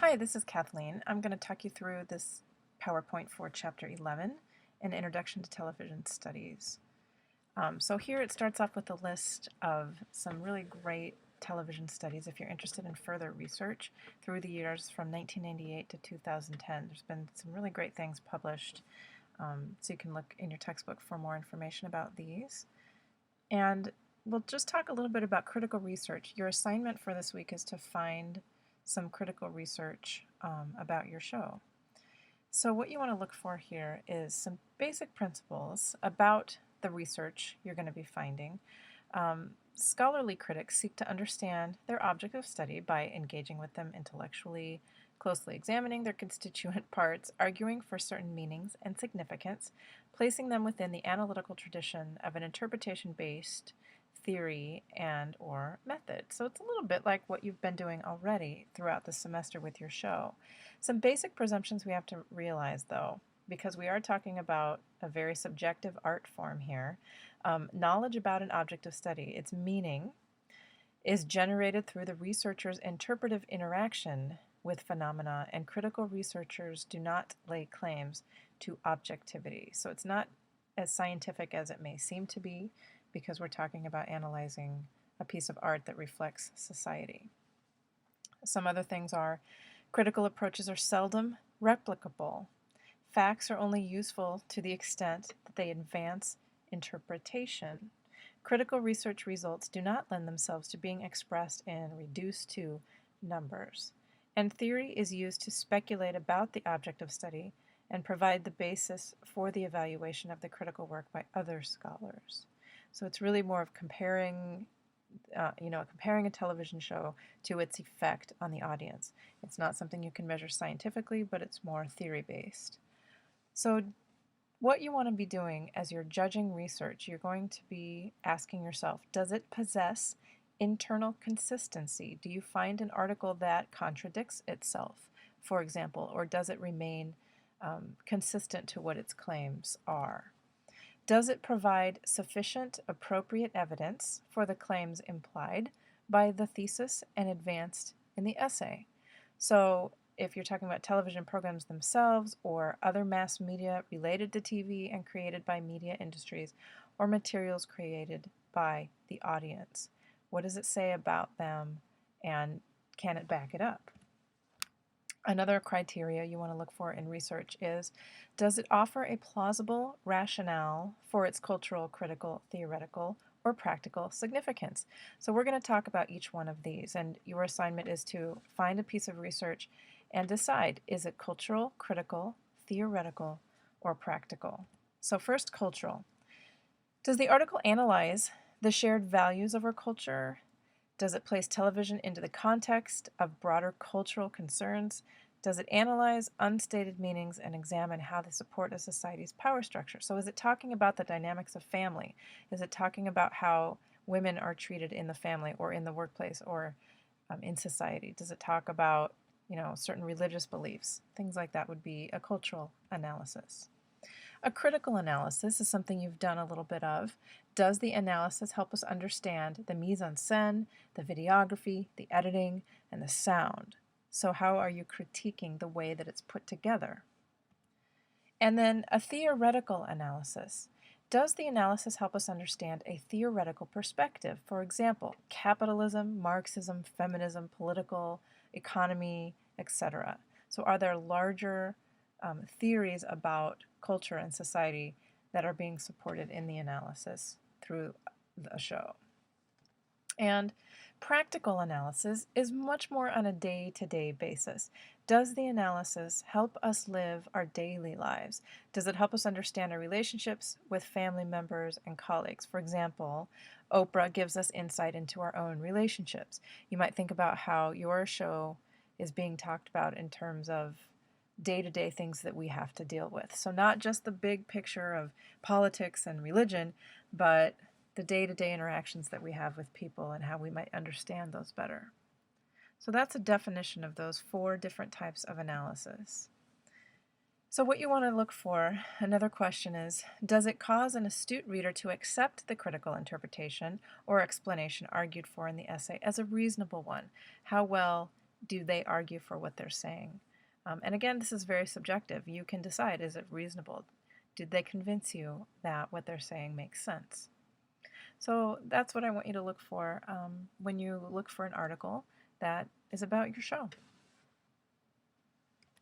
Hi, this is Kathleen. I'm going to talk you through this PowerPoint for Chapter 11, An Introduction to Television Studies. So here it starts off with a list of some really great television studies if you're interested in further research through the years from 1998 to 2010. There's been some really great things published, so you can look in your textbook for more information about these. And we'll just talk a little bit about critical research. Your assignment for this week is to find some critical research about your show. So what you want to look for here is some basic principles about the research you're going to be finding. Scholarly critics seek to understand their object of study by engaging with them intellectually, closely examining their constituent parts, arguing for certain meanings and significance, placing them within the analytical tradition of an interpretation-based theory and or method. So it's a little bit like what you've been doing already throughout the semester with your show. Some basic presumptions we have to realize though, because we are talking about a very subjective art form here. Knowledge about an object of study, its meaning, is generated through the researcher's interpretive interaction with phenomena, and critical researchers do not lay claims to objectivity. So it's not as scientific as it may seem to be, because we're talking about analyzing a piece of art that reflects society. Some other things are critical approaches are seldom replicable. Facts are only useful to the extent that they advance interpretation. Critical research results do not lend themselves to being expressed and reduced to numbers. And theory is used to speculate about the object of study and provide the basis for the evaluation of the critical work by other scholars. So it's really more of comparing a television show to its effect on the audience. It's not something you can measure scientifically, but it's more theory-based. So what you want to be doing as you're judging research, you're going to be asking yourself, does it possess internal consistency? Do you find an article that contradicts itself, for example, or does it remain consistent to what its claims are? Does it provide sufficient appropriate evidence for the claims implied by the thesis and advanced in the essay? So if you're talking about television programs themselves or other mass media related to TV and created by media industries or materials created by the audience, what does it say about them and can it back it up? Another criteria you want to look for in research is, does it offer a plausible rationale for its cultural, critical, theoretical, or practical significance? So we're going to talk about each one of these, and your assignment is to find a piece of research and decide, is it cultural, critical, theoretical, or practical? So first, cultural. Does the article analyze the shared values of our culture? Does it place television into the context of broader cultural concerns? Does it analyze unstated meanings and examine how they support a society's power structure? So is it talking about the dynamics of family? Is it talking about how women are treated in the family or in the workplace or in society? Does it talk about, certain religious beliefs? Things like that would be a cultural analysis. A critical analysis is something you've done a little bit of. Does the analysis help us understand the mise-en-scène, the videography, the editing, and the sound? So how are you critiquing the way that it's put together? And then a theoretical analysis. Does the analysis help us understand a theoretical perspective? For example, capitalism, Marxism, feminism, political economy, etc. So are there larger theories about culture and society that are being supported in the analysis through the show? And practical analysis is much more on a day-to-day basis. Does the analysis help us live our daily lives? Does it help us understand our relationships with family members and colleagues? For example, Oprah gives us insight into our own relationships. You might think about how your show is being talked about in terms of day-to-day things that we have to deal with. So not just the big picture of politics and religion, but the day-to-day interactions that we have with people and how we might understand those better. So that's a definition of those 4 different types of analysis. So what you want to look for, another question is, does it cause an astute reader to accept the critical interpretation or explanation argued for in the essay as a reasonable one? How well do they argue for what they're saying? And again, this is very subjective. You can decide, is it reasonable? Did they convince you that what they're saying makes sense? So that's what I want you to look for when you look for an article that is about your show.